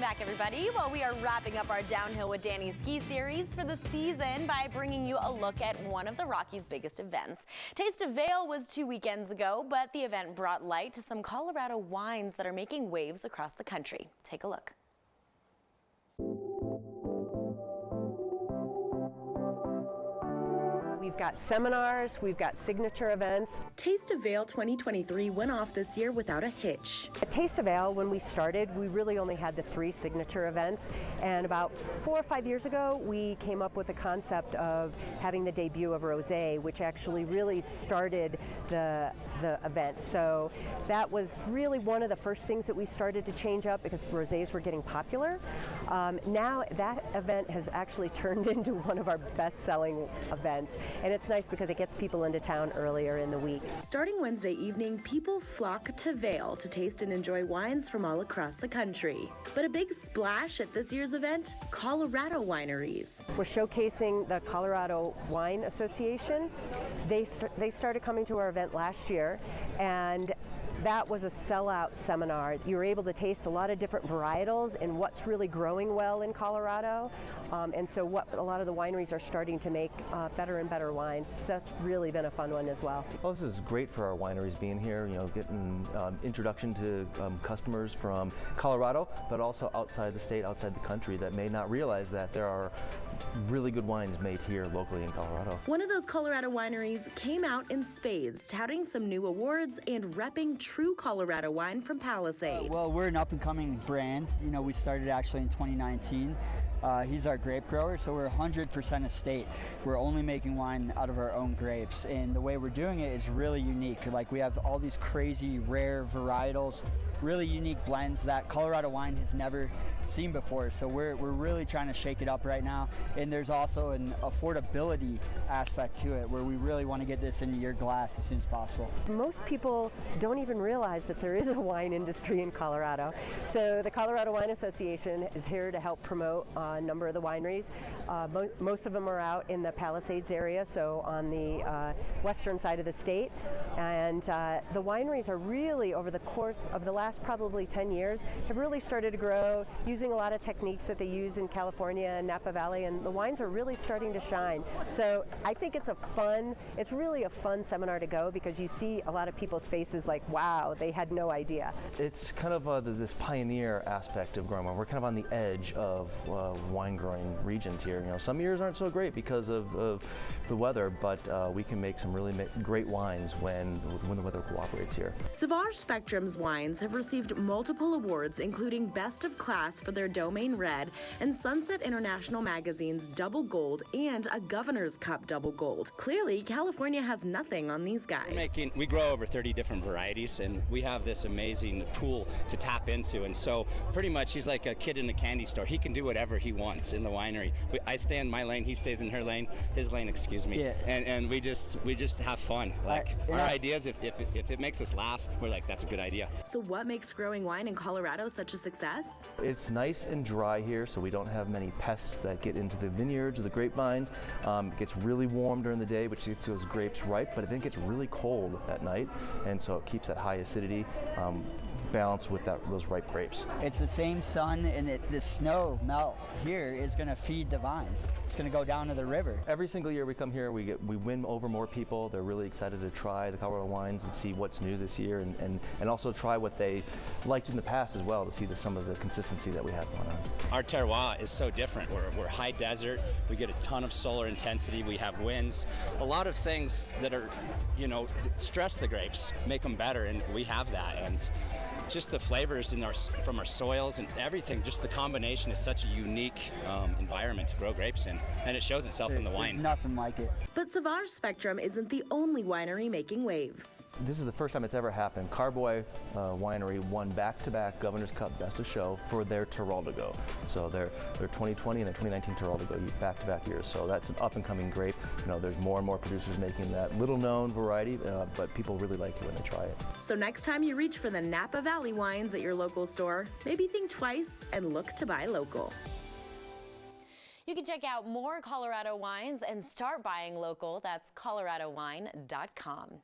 back, everybody. Well, we are wrapping up our Downhill with Dani ski series for the season by bringing you a look at one of the Rockies' biggest events. Taste of Vail was 2 weekends ago, but the event brought light to some Colorado wines that are making waves across the country. Take a look. We've got seminars, we've got signature events. Taste of Vail 2023 went off this year without a hitch. At Taste of Vail, when we started, we really only had the 3 signature events. And about 4 or 5 years ago, we came up with the concept of having the debut of rosé, which actually really started the event. So that was really one of the first things that we started to change up because rosés were getting popular. Now that event has actually turned into one of our best-selling events. And it's nice because it gets people into town earlier in the week. Starting Wednesday evening, people flock to Vail to taste and enjoy wines from all across the country. But a big splash at this year's event, Colorado wineries. We're showcasing the Colorado Wine Association. They started coming to our event last year, and that was a sellout seminar. You were able to taste a lot of different varietals and what's really growing well in Colorado. And so what a lot of the wineries are starting to make better and better wines. So that's really been a fun one as well. Well, this is great for our wineries being here, you know, getting introduction to customers from Colorado, but also outside the state, outside the country that may not realize that there are really good wines made here locally in Colorado. One of those Colorado wineries came out in spades, touting some new awards and repping true Colorado wine from Palisade. Well, we're an up-and-coming brand. You know, we started actually in 2019. He's our grape grower, so we're 100% estate. We're only making wine out of our own grapes, and the way we're doing it is really unique. Like, we have all these crazy rare varietals, really unique blends that Colorado wine has never seen before. So we're really trying to shake it up right now. And there's also an affordability aspect to it where we really want to get this into your glass as soon as possible. Most people don't even realize that there is a wine industry in Colorado. So the Colorado Wine Association is here to help promote a number of the wineries. Most of them are out in the Palisades area, so on the western side of the state. And the wineries are really, over the course of the last probably 10 years, have really started to grow using a lot of techniques that they use in California and Napa Valley, and the wines are really starting to shine. So I think it's really a fun seminar to go because you see a lot of people's faces like, wow, they had no idea. It's kind of this pioneer aspect of growing wine. We're kind of on the edge of wine growing regions here. You know, some years aren't so great because of the weather, but we can make some really great wines when the weather cooperates here. Sauvage Spectrum's wines have received multiple awards, including Best of Class for their Domaine Red and Sunset International Magazine's Double Gold and a Governor's Cup Double Gold. Clearly, California has nothing on these guys. We grow over 30 different varieties, and we have this amazing pool to tap into. And so pretty much he's like a kid in a candy store. He can do whatever he wants in the winery. I stay in my lane, he stays in his lane, excuse me. Yeah. And we just have fun. Like our ideas, if it makes us laugh, we're like, that's a good idea. So what makes growing wine in Colorado such a success? It's nice and dry here, so we don't have many pests that get into the vineyards or the grapevines. It gets really warm during the day, which gets those grapes ripe, but it then gets really cold at night, and so it keeps that high acidity balanced with those ripe grapes. It's the same sun, and the snow melt here is going to feed the vines. It's going to go down to the river. Every single year we come here, we win over more people. They're really excited to try the Colorado wines and see what's new this year, and also try what they liked in the past as well, to see some of the consistency that we have going on. Our terroir is so different. We're high desert. We get a ton of solar intensity. We have winds. A lot of things that are, you know, stress the grapes, make them better, and we have that. And just the flavors from our soils and everything, just the combination is such a unique environment to grow grapes in, and it shows itself in the wine. There's nothing like it. But Sauvage Spectrum isn't the only winery making waves. This is the first time it's ever happened. Carboy Winery won back-to-back Governor's Cup Best of Show for their Terral de Go. So their 2020 and their 2019 Terral de Go back-to-back years. So that's an up-and-coming grape. You know, there's more and more producers making that little-known variety, but people really like it when they try it. So next time you reach for the Napa Valley wines at your local store, maybe think twice and look to buy local. You can check out more Colorado wines and start buying local. That's coloradowine.com.